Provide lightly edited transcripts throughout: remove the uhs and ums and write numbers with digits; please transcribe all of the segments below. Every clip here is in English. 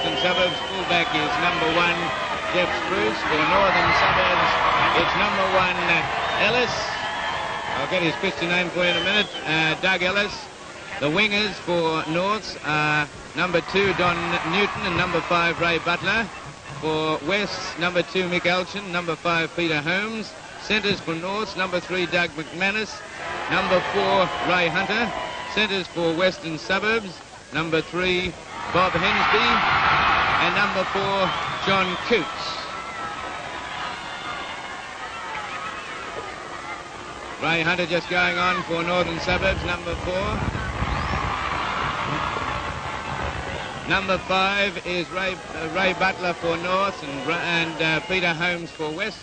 Western Suburbs. Fullback is number 1, Jeff Spruce. For Northern Suburbs, it's number 1, Ellis. I'll get his Christian name for you in a minute. Doug Ellis. The wingers for Norths are number 2, Don Newton, and number 5, Ray Butler. For Wests, number 2, Mick Elchin, number 5, Peter Holmes. Centres for Norths, number 3, Doug McManus, number 4, Ray Hunter. Centres for Western Suburbs, number 3, Bob Hensby, and number 4, John Coots. Ray Hunter just going on for Northern Suburbs, number 4. Number 5 is Ray Butler for North and Peter Holmes for West.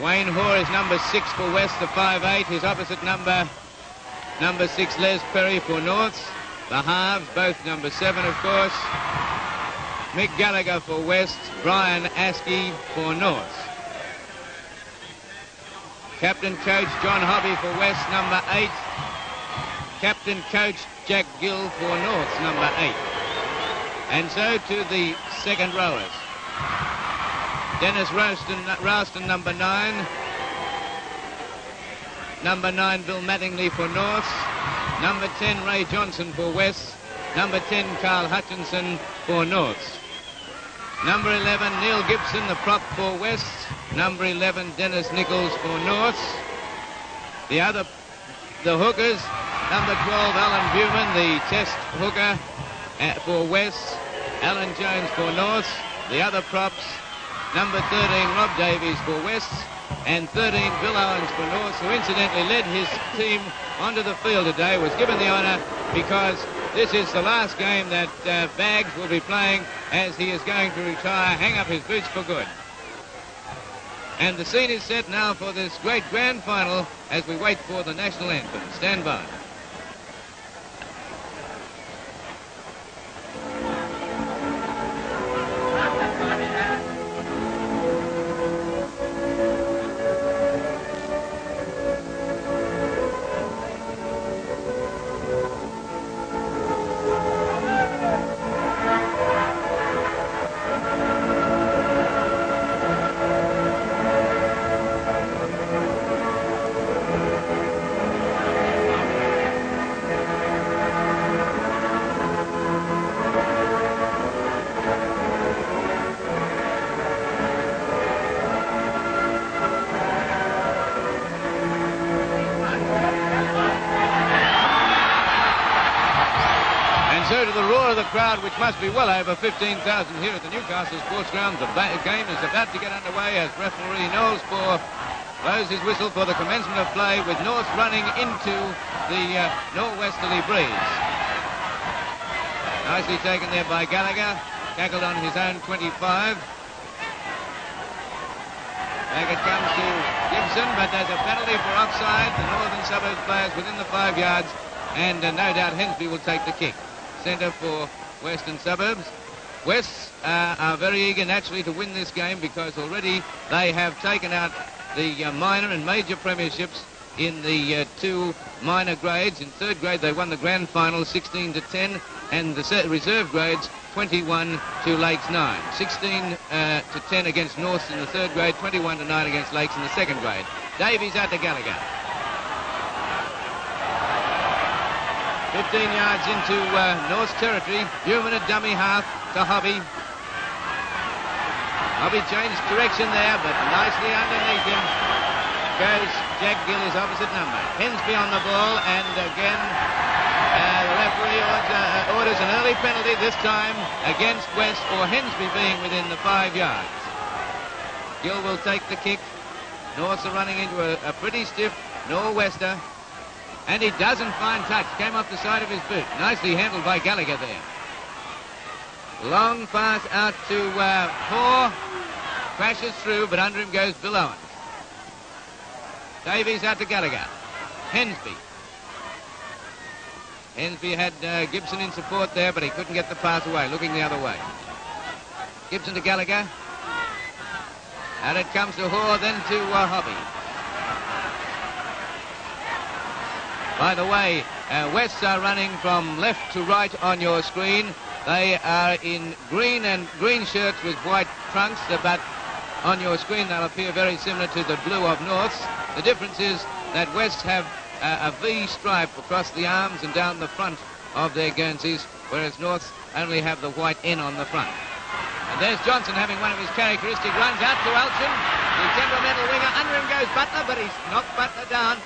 Wayne Hoare is number 6 for West, the 5'8". His opposite number 6, Les Perry for North. The halves, both number 7, of course. Mick Gallagher for West, Brian Askey for North. Captain Coach John Hobby for West, number 8. Captain Coach Jack Gill for North, number 8. And so to the second rowers. Dennis Ralston, number 9. Number 9, Bill Mattingly for North. Number 10, Ray Johnson for West. Number 10, Carl Hutchinson for North. Number 11, Neil Gibson, the prop for West. Number 11, Dennis Nichols for North. The hookers, number 12, Alan Buman, the test hooker for West. Alan Jones for North. The other props, number 13, Rob Davies for West. And 13, Bill Owens for North, who incidentally led his team onto the field today, was given the honour because this is the last game that Baggs will be playing, as he is going to retire, hang up his boots for good. And the scene is set now for this great grand final as we wait for the national anthem. Stand by. So to the roar of the crowd, which must be well over 15,000 here at the Newcastle Sports Ground, the game is about to get underway as referee Noel Spohr blows his whistle for the commencement of play, with North running into the northwesterly breeze. Nicely taken there by Gallagher, tackled on his own 25. Back it comes to Gibson, but there's a penalty for offside. The Northern Suburbs players within the 5 yards, and no doubt Hensby will take the kick. Centre for Western Suburbs. Wests are very eager naturally to win this game because already they have taken out the minor and major premierships in the 2 minor grades. In 3rd grade they won the grand final 16-10, and the reserve grades 21 to Lakes 9. 16-10 against North in the 3rd grade, 21-9 against Lakes in the 2nd grade. Davies out to Gallagher. 15 yards into North's territory. Buman a dummy half to Hobby. Hobby changed direction there, but nicely underneath him goes Jack Gill, his opposite number. Hensby on the ball, and again the referee orders an early penalty, this time against West, for Hensby being within the 5 yards. Gill will take the kick. Norths are running into a pretty stiff nor'wester. And he doesn't find touch. Came off the side of his boot. Nicely handled by Gallagher there. Long pass out to Hoare. Crashes through, but under him goes Bill Owens. Davies out to Gallagher. Hensby. Hensby had Gibson in support there, but he couldn't get the pass away. Looking the other way. Gibson to Gallagher. And it comes to Hoare, then to Hobby. By the way, Wests are running from left to right on your screen. They are in green shirts with white trunks, but on your screen they'll appear very similar to the blue of North's. The difference is that Wests have a V stripe across the arms and down the front of their Guernseys, whereas North's only have the white N on the front. And there's Johnson having one of his characteristic runs out to Alchin, the temperamental winger. Under him goes Butler, but he's knocked Butler down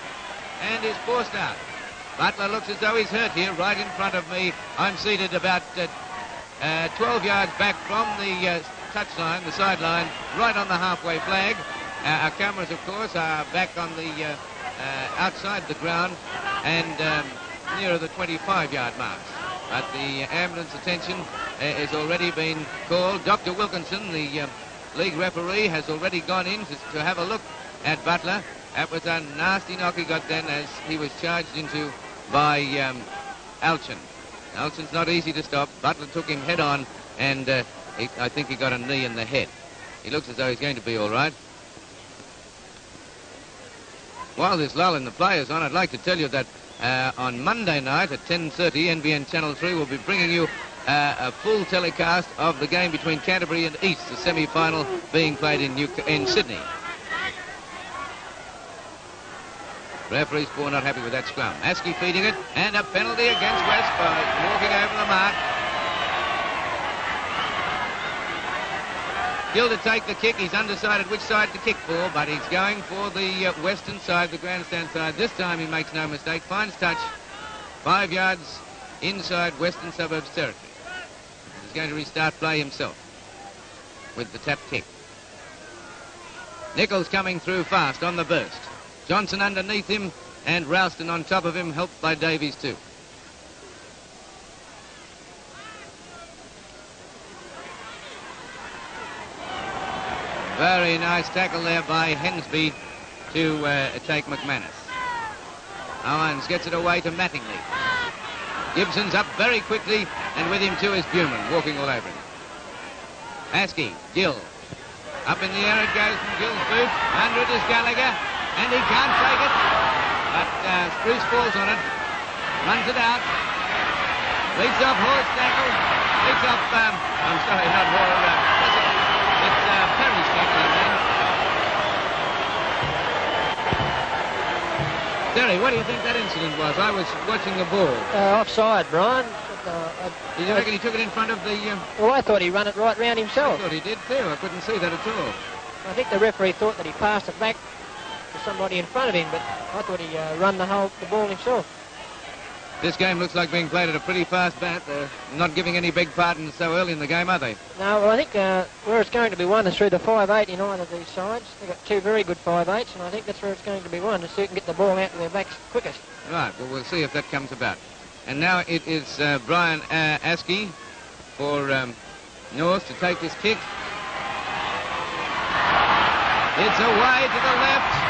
and is forced out. Butler looks as though he's hurt here, right in front of me. I'm seated about 12 yards back from the touchline, the sideline, right on the halfway flag. Our cameras, of course, are back on the outside the ground and nearer the 25-yard marks. But the ambulance attention has already been called. Dr. Wilkinson, the league referee, has already gone in to have a look at Butler. That was a nasty knock he got then as he was charged into by Alchin. Alchin's not easy to stop. Butler took him head on and I think he got a knee in the head. He looks as though he's going to be all right. While this lull in the play is on, I'd like to tell you that on Monday night at 10:30, NBN Channel 3 will be bringing you a full telecast of the game between Canterbury and East, the semi-final being played in Sydney. Referee Spoor not happy with that scrum. Askey feeding it, and a penalty against West by walking over the mark. Gill to take the kick. He's undecided which side to kick for, but he's going for the western side, the grandstand side. This time he makes no mistake. Finds touch. 5 yards inside Western Suburbs territory. He's going to restart play himself with the tap kick. Nichols coming through fast on the burst. Johnson underneath him and Ralston on top of him, helped by Davies too. Very nice tackle there by Hensby to take McManus. Owens gets it away to Mattingly. Gibson's up very quickly, and with him too is Buman, walking all over him. Askey, Gill. Up in the air it goes from Gill's boot. Under it is Gallagher, and he can't take it. But Spruce falls on it, runs it out. Leads off Hall's tackle. Leads off, I'm sorry, not Hall. It's Perry's tackle, I think. Terry, what do you think that incident was? I was watching the ball. Offside, Brian. Did you reckon he took it in front of the... Well, I thought he ran it right round himself. I thought he did too. I couldn't see that at all. I think the referee thought that he passed it back to somebody in front of him, but I thought he run the ball himself. This game looks like being played at a pretty fast bat. They're not giving any big pardons so early in the game, are they? No, well, I think where it's going to be won is through the 5-8 in either of these sides. They've got two very good 5-8s, and I think that's where it's going to be won, to see who can get the ball out to their backs quickest. Right, well, we'll see if that comes about. And now it is Brian Askey for North to take this kick. It's away to the left.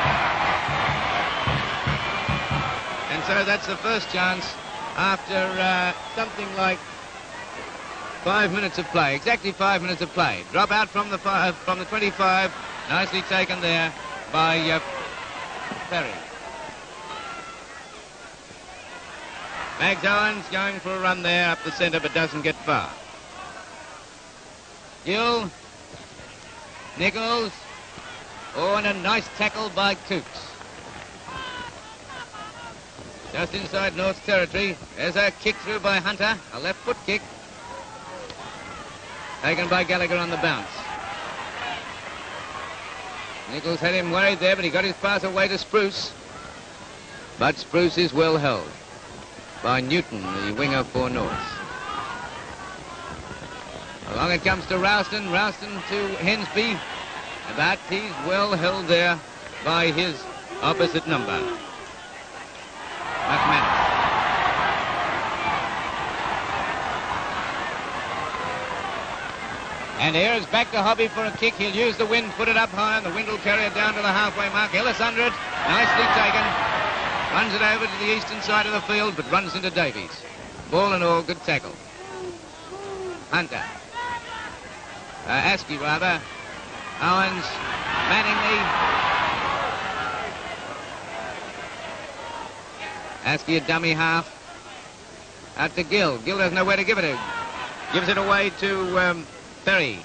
And so that's the first chance after something like 5 minutes of play. Exactly 5 minutes of play. Drop out from the 25. Nicely taken there by Perry. Mags Owens going for a run there up the centre, but doesn't get far. Gill. Nichols. Oh, and a nice tackle by Cooks. Just inside North's territory. There's a kick through by Hunter. A left foot kick. Taken by Gallagher on the bounce. Nichols had him worried there, but he got his pass away to Spruce. But Spruce is well held by Newton, the winger for North. Along it comes to Ralston. Ralston to Hensby. But he's well held there by his opposite number, McManus. And here's back to Hobby for a kick. He'll use the wind, put it up high, and the wind will carry it down to the halfway mark. Ellis under it. Nicely taken. Runs it over to the eastern side of the field, but runs into Davies. Ball and all, good tackle. Hunter. Askey, rather. Owens. Mattingly. Askey a dummy half. Out to Gill. Gill doesn't know where to give it to. Gives it away to Perry.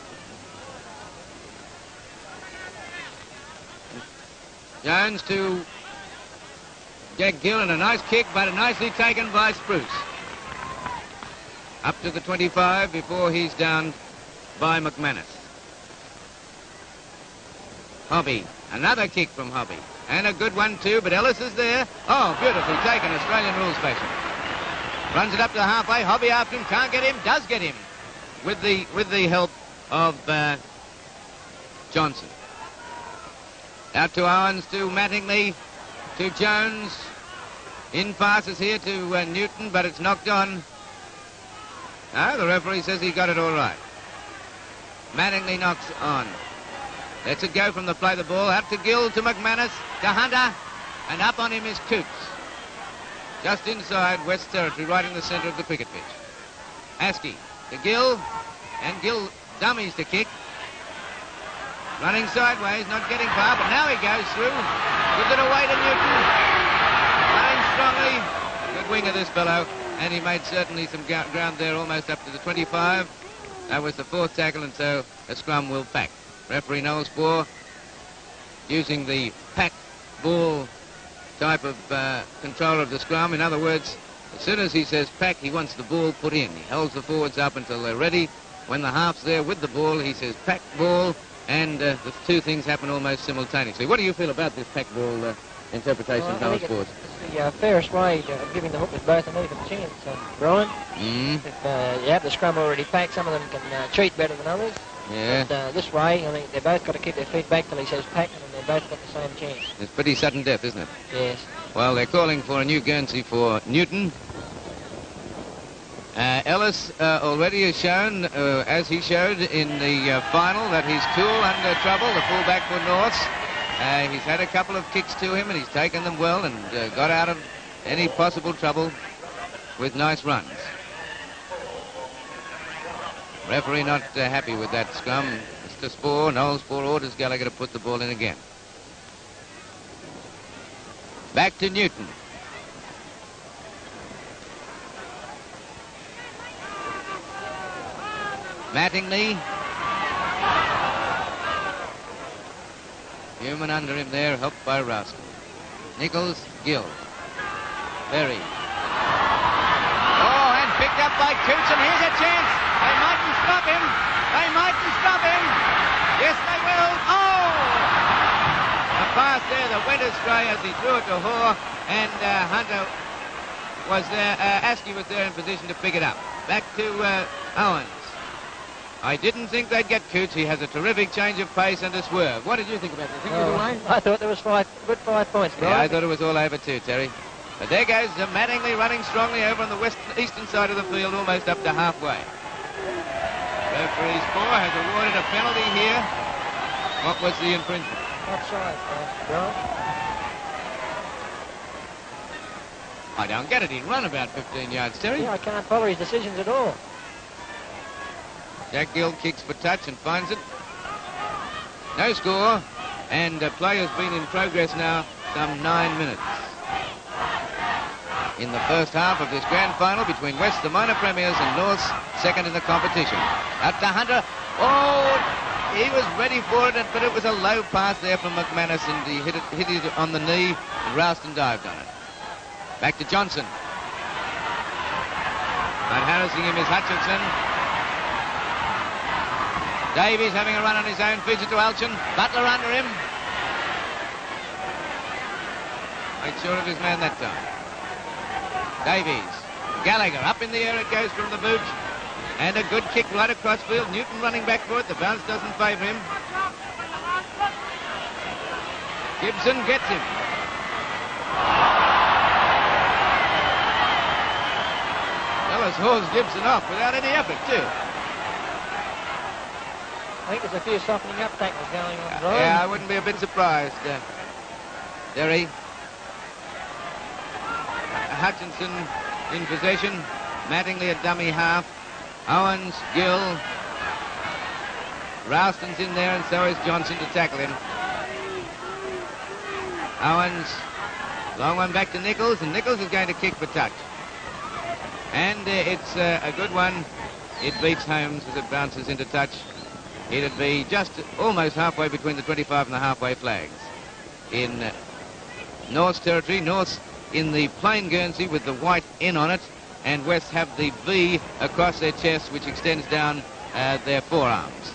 Jones to Jack Gill, and a nice kick, but nicely taken by Spruce. Up to the 25 before he's down by McManus. Hobby. Another kick from Hobby. And a good one too, but Ellis is there. Oh, beautifully taken, Australian rules fashion. Runs it up to halfway. Hobby after him, can't get him, does get him. With the help of Johnson. Out to Owens, to Mattingly, to Jones. In passes here to Newton, but it's knocked on. No, the referee says he got it all right. Mattingly knocks on. Lets it go from the play of the ball. Out to Gill, to McManus, to Hunter, and up on him is Coots. Just inside West Territory, right in the centre of the cricket pitch. Askey to Gill, and Gill dummies to kick. Running sideways, not getting far, but now he goes through. Gives it away to Newton. Running strongly. Good winger, this fellow. And he made certainly some ground there, almost up to the 25. That was the fourth tackle, and so a scrum will pack. Referee Noel Spoor using the pack ball type of control of the scrum. In other words, as soon as he says pack, he wants the ball put in. He holds the forwards up until they're ready. When the half's there with the ball, he says pack ball, and the two things happen almost simultaneously. What do you feel about this pack ball interpretation of Noel Spoor? It's the fairest way of giving the hookers both an even chance, Brian. If you have the scrum already packed, some of them can cheat better than others. Yeah. But this way, I think they've both got to keep their feet back till he says pack, and they've both got the same chance. It's pretty sudden death, isn't it? Yes. Well, they're calling for a new Guernsey for Newton. Ellis already has shown, as he showed in the final, that he's cool under trouble, the fullback for Norths. He's had a couple of kicks to him, and he's taken them well and got out of any possible trouble with nice runs. Referee not happy with that scrum. Mr. Spoor, Noel Spoor, orders Gallagher to put the ball in again. Back to Newton. Mattingly. Human under him there, helped by Ralston. Nichols, Gill. Berry. Oh, and picked up by Coots, and here's a chance. They mightn't stop him. They mightn't stop him. Yes, they will. Oh! A pass there that went astray as he threw it to Hoare, and Hunter was there. Askey was there in position to pick it up. Back to Owens. I didn't think they'd get Coots. He has a terrific change of pace and a swerve. What did you think about this? Think it was away? I thought there was good 5 points, Brian. Yeah, I thought it was all over too, Terry. But there goes Mattingly running strongly over on the eastern side of the field, almost up to halfway. Referee Spoor has awarded a penalty here. What was the infringement? Offside, Brian. I don't get it. He run about 15 yards, Terry. Yeah, I can't follow his decisions at all. Jack Gill kicks for touch and finds it. No score, and play has been in progress now some 9 minutes. In the first half of this grand final between West, the minor premiers, and North's second in the competition. Up to Hunter. Oh, he was ready for it, but it was a low pass there from McManus, and he hit it on the knee, and Ralston dived on it. Back to Johnson. But harassing him is Hutchinson. Davies having a run on his own, feeds it to Alchin. Butler under him. Made sure of his man that time. Davies. Gallagher, up in the air it goes from the boot. And a good kick right across field. Newton running back for it. The bounce doesn't favour him. Gibson gets him. Ellis hauls Gibson off without any effort, too. I think there's a few softening up tackles going on, Brian. Yeah, I wouldn't be a bit surprised, Derry. Hutchinson in possession. Mattingly a dummy half. Owens, Gill. Ralston's in there, and so is Johnson to tackle him. Owens, long one back to Nichols, and Nichols is going to kick for touch. And it's a good one It beats Holmes as it bounces into touch. It'd be just almost halfway between the 25 and the halfway flags. In North's territory, North's in the plain Guernsey with the white N on it, and West have the V across their chest, which extends down their forearms.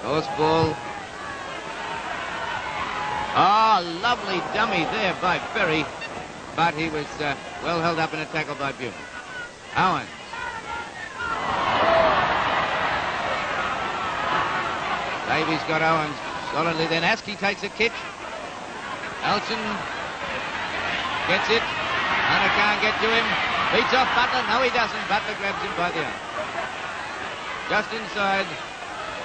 North's ball. Oh, lovely dummy there by Ferry, but he was well held up in a tackle by Buman. Owens. Davies got Owens solidly, then Askey takes a kick. Elchin gets it. Hunter can't get to him. Beats off Butler. No, he doesn't. Butler grabs him by the arm. Just inside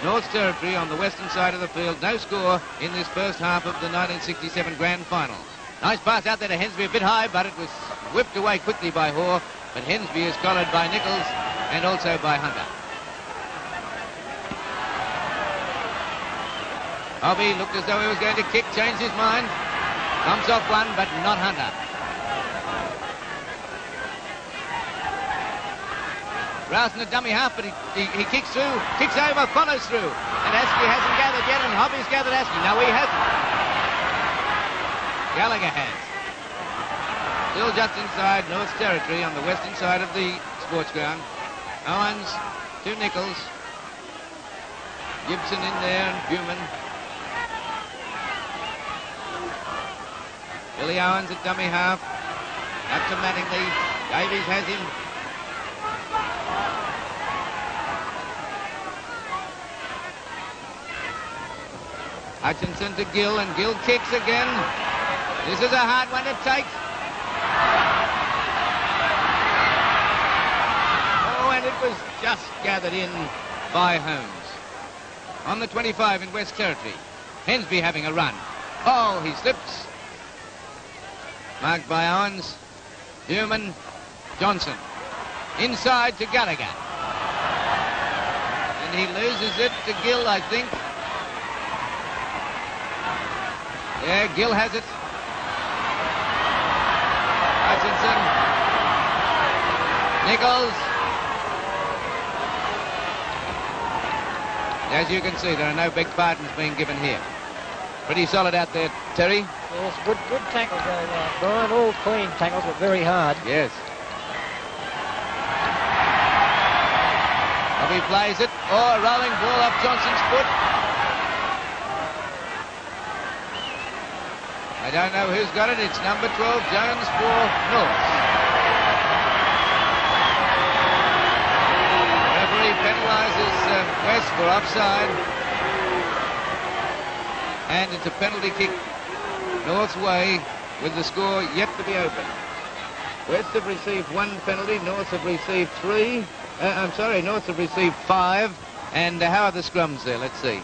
North's territory on the western side of the field. No score in this first half of the 1967 Grand Final. Nice pass out there to Hensby, a bit high, but it was whipped away quickly by Hoare. But Hensby is collared by Nichols and also by Hunter. Hobby looked as though he was going to kick, changed his mind. Comes off one, but not Hunter. Rouse in the dummy half, but he kicks through, kicks over, follows through. And Askey hasn't gathered yet, and Hobby's gathered Askey. No, he hasn't. Gallagher has. Still just inside North's territory on the western side of the sports ground. Owens to Nichols. Gibson in there, and Buman. Billy Owens at dummy half. Up to Mattingly. Davies has him. Hutchinson to Gill, and Gill kicks again. This is a hard one to take. Oh, and it was just gathered in by Holmes. On the 25 in West Territory. Hensby having a run. Oh, he slips. Marked by Owens. Buman. Johnson. Inside to Gallagher. And he loses it to Gill, I think. Yeah, Gill has it. Hutchinson. Nichols. As you can see, there are no big pardons being given here. Pretty solid out there, Terry. Yes, good tackles going out, Brian. All clean tackles, but very hard. Yes. Bobby plays it. Oh, a rolling ball off Johnson's foot. I don't know who's got it. It's number 12, Jones for North. Referee penalises West for offside. And it's a penalty kick North's way with the score yet to be open. West have received one penalty. North have received three. North have received 5. And how are the scrums there? Let's see.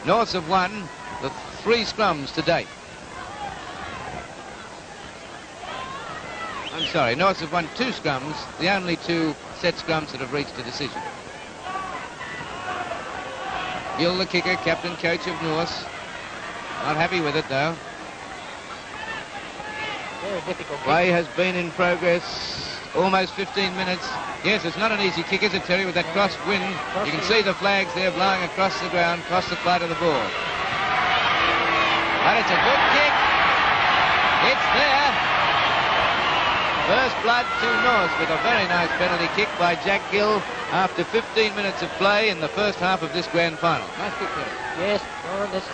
North have won the 3 scrums to date. I'm sorry, North have won 2 scrums, the only 2 set scrums that have reached a decision. Gill, the kicker, captain coach of North. Not happy with it, though. Very difficult. Play has been in progress almost 15 minutes. Yes, it's not an easy kick, is it, Terry, with that cross wind? You can see the flags there blowing across the ground, across the flight of the ball. But it's a good kick. It's there. First blood to North with a very nice penalty kick by Jack Gill after 15 minutes of play in the first half of this grand final. Nice kick there. Yes, Brian, this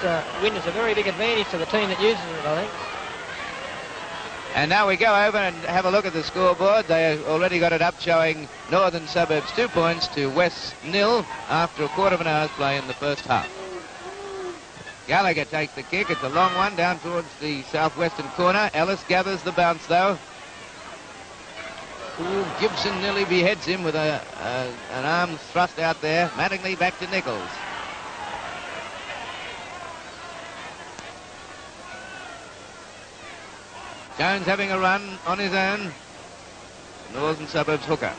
win is a very big advantage to the team that uses it, I think. And now we go over and have a look at the scoreboard. They already got it up showing Northern Suburbs 2 points to West 0 after a quarter of an hour's play in the first half. Gallagher takes the kick. It's a long one down towards the southwestern corner. Ellis gathers the bounce, though. Ooh, Gibson nearly beheads him with an arm thrust out there. Mattingly back to Nichols. Jones having a run on his own. Northern Suburbs hooker.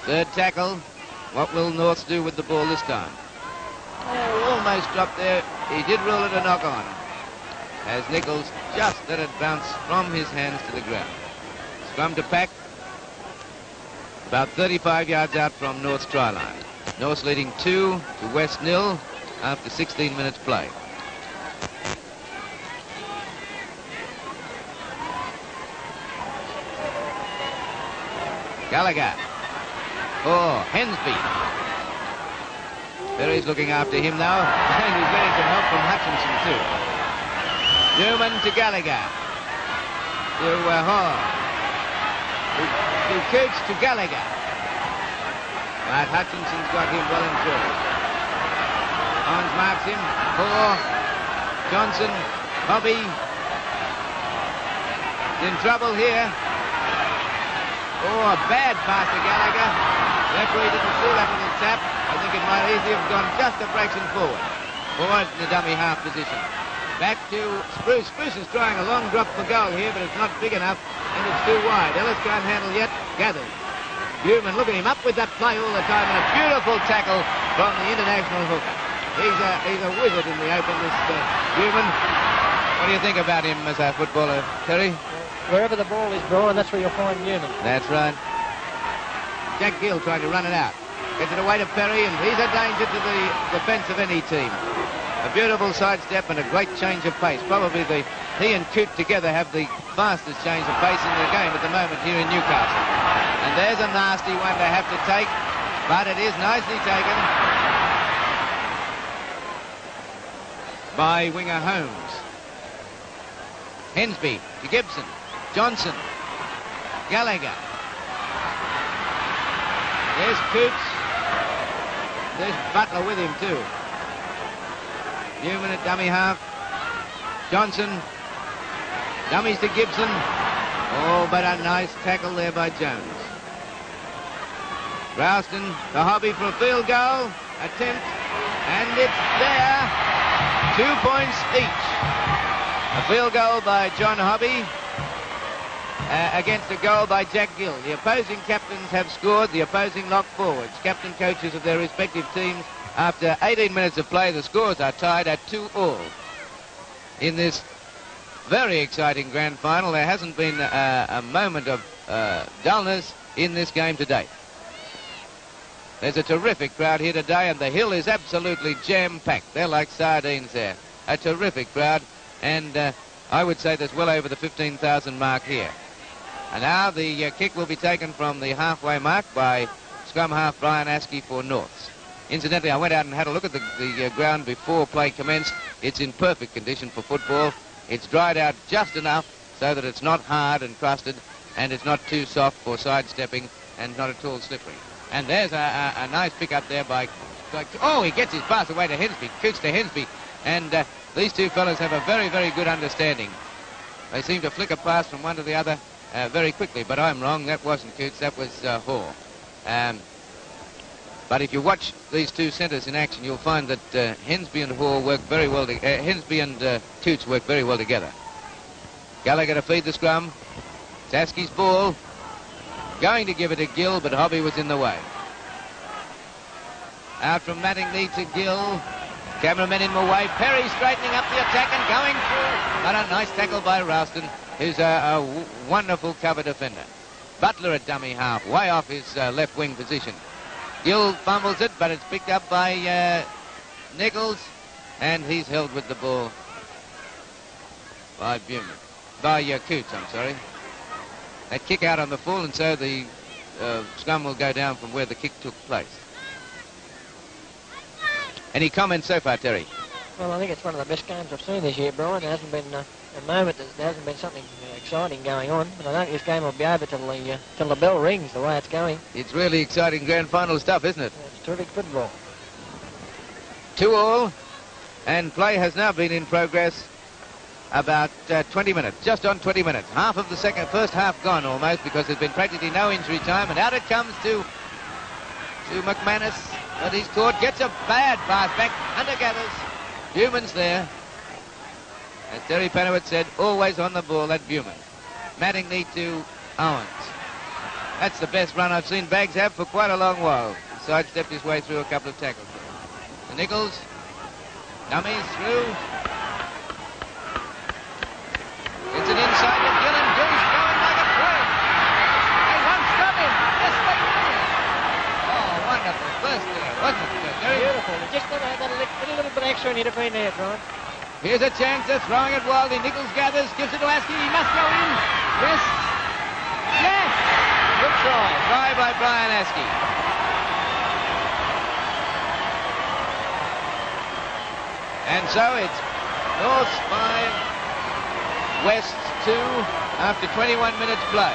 Third tackle. What will North do with the ball this time? Oh, almost dropped there. He did rule it a knock-on, as Nichols just let it bounce from his hands to the ground. Scrum to pack. about 35 yards out from North's try line. North leading 2 to West 0 after 16 minutes play. Gallagher. Oh, Hensby. Perry's looking after him now, and he's getting some help from Hutchinson too. Newman to Gallagher. To Hall. To Coots to Gallagher. But Hutchinson's got him well and truly. Hans marks him. Hall. Johnson. Hobby. In trouble here. Oh, a bad pass to Gallagher. Referee didn't see that with his tap. I think it might easily have gone just a fraction forward. Forward in the dummy half position. Back to Spruce. Spruce is trying a long drop for goal here, but it's not big enough, and it's too wide. Ellis can't handle yet. Gathers. Buman, look at him up with that play all the time, and a beautiful tackle from the international hooker. He's a wizard in the open, this Buman. What do you think about him as a footballer, Terry? Wherever the ball is, Brian, that's where you'll find Newman. That's right. Jack Gill trying to run it out. Gets it away to Perry, and he's a danger to the defence of any team. A beautiful sidestep and a great change of pace. Probably he and Coote together have the fastest change of pace in the game at the moment here in Newcastle. And there's a nasty one to have to take, but it is nicely taken by winger Holmes. Hensby to Gibson. Johnson. Gallagher. There's Coots. There's Butler with him too. Newman at dummy half. Johnson. Dummies to Gibson. Oh, but a nice tackle there by Jones. Ralston, the Hobby for a field goal. Attempt. And it's there. 2 points each. A field goal by John Hobby. Against a goal by Jack Gill. The opposing captains have scored, the opposing lock forwards, captain coaches of their respective teams. After 18 minutes of play, the scores are tied at 2-2. In this very exciting grand final, there hasn't been a moment of dullness in this game to date. There's a terrific crowd here today, and the hill is absolutely jam-packed. They're like sardines there. A terrific crowd, and I would say there's well over the 15,000 mark here. And now the kick will be taken from the halfway mark by scrum half Brian Askey for Norths. Incidentally, I went out and had a look at the ground before play commenced. It's in perfect condition for football. It's dried out just enough so that it's not hard and crusted, and it's not too soft for sidestepping and not at all slippery. And there's a nice pick up there by... Oh, he gets his pass away to Hensby. Coots to Hensby. And these two fellas have a very, very good understanding. They seem to flick a pass from one to the other very quickly, but I'm wrong. That wasn't Coots, that was Hall. But if you watch these two centres in action, you'll find that Hensby and Hall work very well. Hensby and Coots work very well together. Gallagher to feed the scrum. Askey's ball. Going to give it to Gill, but Hobby was in the way. Out from Mattingly to Gill. Cameramen in my way. Perry straightening up the attack and going through. But a nice tackle by Ralston, who's a wonderful cover defender. Butler at dummy half, way off his left wing position. Gill fumbles it, but it's picked up by Nichols, and he's held with the ball by Buman. By Coots, I'm sorry. That kick out on the full, and so the scrum will go down from where the kick took place. Any comments so far, Terry? Well, I think it's one of the best games I've seen this year, Brian. There hasn't been a moment that there hasn't been something exciting going on. But I don't think this game will be over till the bell rings, the way it's going. It's really exciting grand final stuff, isn't it? It's terrific football. 2-2, and play has now been in progress about 20 minutes, just on 20 minutes. Half of the first half gone almost, because there's been practically no injury time, and out it comes to McManus. But he's caught, gets a bad pass back, undergathers. Buman's there. As Terry Penowitz said, always on the ball, that Buman. Mattingly to Owens. That's the best run I've seen Baggs have for quite a long while. He sidestepped his way through a couple of tackles. To Nichols. Dummies through. It's an inside to Gillen. Goose going like a train. They won't stop him. Yes, they will. extra and he'd have been there, Brian. Here's a chance of throwing it wildly. Nichols gathers, gives it to Askey. He must go in. Yes. Yes. Good try. Try by Brian Askey. And so it's North 5, West 2 after 21 minutes play.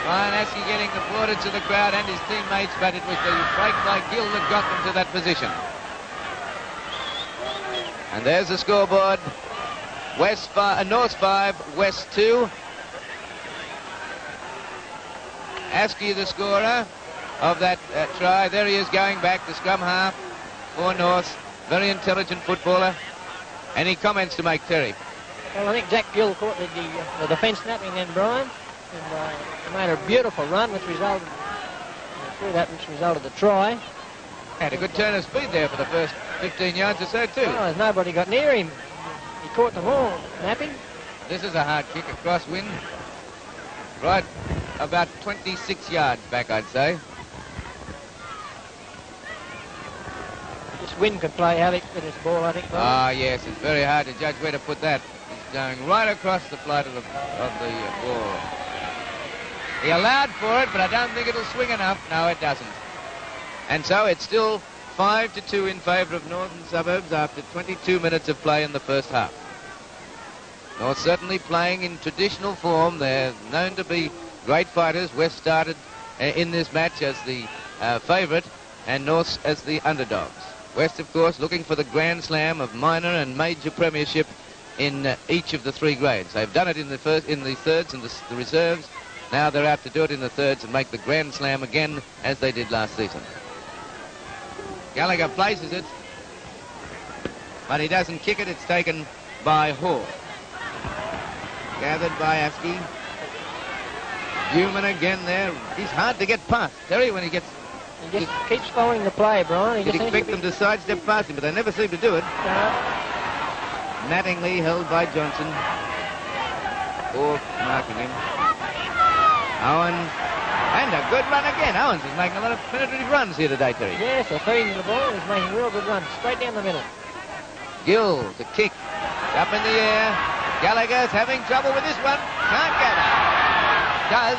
Brian Askey getting the plaudits of the crowd and his teammates, but it was the break by Gill that got them to that position. And there's the scoreboard. North 5, West 2. Askey the scorer of that try. There he is going back, the scrum half for North. Very intelligent footballer. Any comments to make, Terry? Well, I think Jack Gill caught the defence snapping then, Brian. And he made a beautiful run, which resulted the try. Had a good turn of speed there for the first 15 yards or so, too. Oh, nobody got near him. He caught them all napping. This is a hard kick across wind. Right about 26 yards back, I'd say. This wind could play havoc with this ball, I think. Ah, yes, it's very hard to judge where to put that. It's going right across the flight of the ball. He allowed for it, but I don't think it'll swing enough. No, it doesn't. And so it's still 5-2 in favour of Northern Suburbs after 22 minutes of play in the first half. North certainly playing in traditional form. They're known to be great fighters. West started in this match as the favourite and North as the underdogs. West, of course, looking for the Grand Slam of minor and major premiership in each of the three grades. They've done it in the thirds and the reserves. Now they're out to do it in the thirds and make the Grand Slam again as they did last season. Gallagher places it, but he doesn't kick it. It's taken by Hall. Gathered by Askey. Newman again there. He's hard to get past. Terry, when he gets... He just keeps following the play, Brian. You'd expect them to sidestep past him, but they never seem to do it. Mattingly held by Johnson. Orr marking him. Owens. And a good run again. Owens is making a lot of penetrative runs here today, Terry. Yes, they're feeding the ball. He's making real good runs. Straight down the middle. Gill, the kick. Up in the air. Gallagher's having trouble with this one. Can't get it. Does.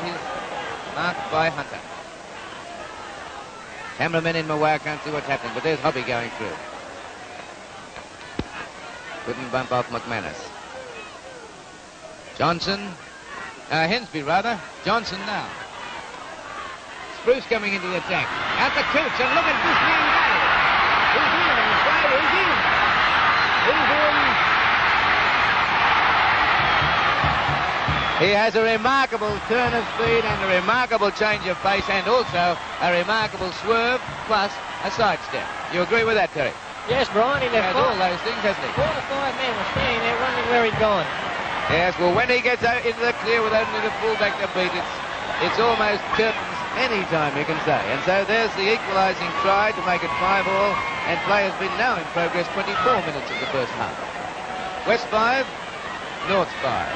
He's marked by Hunter. Cameramen in Mawar can't see what's happening, but there's Hobby going through. Couldn't bump off McManus. Johnson. Hensby, rather. Johnson now. Spruce coming into the attack. Out the Cooch, and look at this being done. Who's in on the side? Who's in? Who's in? He has a remarkable turn of speed and a remarkable change of pace and also a remarkable swerve plus a sidestep. You agree with that, Terry? Yes, Brian. He left all those things, hasn't he? 4 to 5 men were standing there wondering where he'd gone. Yes, well, when he gets out into the clear with only the fullback to beat, it's almost curtains any time, you can say. And so there's the equalising try to make it 5-all, and play has been now in progress 24 minutes of the first half. West 5, North 5.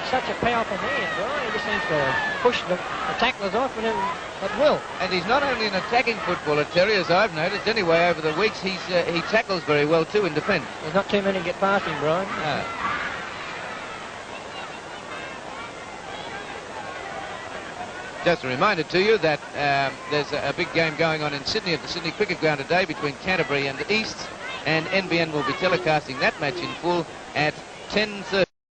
He's such a powerful man, Brian. He just seems to push the tacklers off at will. And he's not only an attacking footballer, Terry, as I've noticed. Anyway, over the weeks, he tackles very well, too, in defence. There's not too many get past him, Brian. No. Just a reminder to you that there's a big game going on in Sydney at the Sydney Cricket Ground today between Canterbury and the East, and NBN will be telecasting that match in full at 10:30.